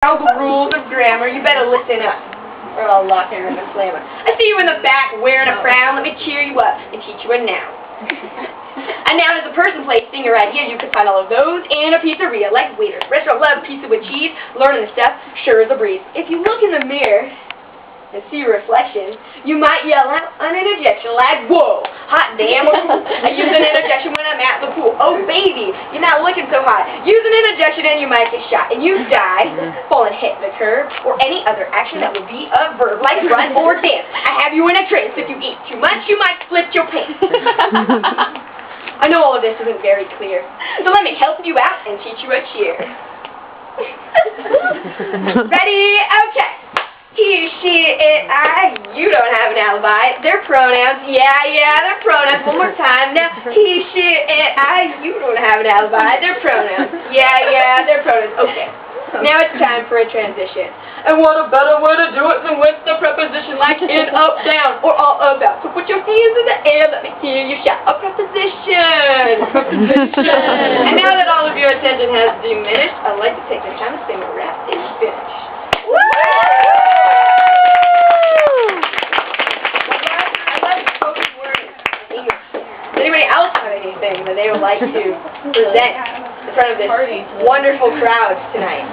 All the rules of grammar, you better listen up, or I'll lock in and slam it. I see you in the back wearing a frown. Let me cheer you up and teach you a noun. A noun is a person, place, thing, or idea. You can find all of those in a pizzeria, like waiters, restaurant, love, pizza with cheese, learning the stuff, sure as a breeze. If you look in the mirror and see your reflection, you might yell out an interjection like, whoa, hot damn, or cool. I use an interjection when I'm at the pool. Oh, baby, you're not looking so hot. Use an interjection and you might get shot. And you die, fall and hit the curb, or any other action that would be a verb, like run or dance. I have you in a trance. If you eat too much, you might split your pants. I know all of this isn't very clear, so let me help you out and teach you a cheer. Ready? Okay. He, she, it, I, you don't have an alibi. They're pronouns. Yeah, they're pronouns. One more time. Now, he, she, it, I, you don't have an alibi. They're pronouns. Yeah, they're pronouns. Okay. Now it's time for a transition. And what a better way to do it than with the preposition like in, up, down, or all about. So put your hands in the air. Let me hear you shout. A preposition. Preposition. And now that all of your attention has diminished, I'd like to take the time to say my rap is finished. Woo! Anybody else have anything that they would like to present in front of this wonderful crowd tonight?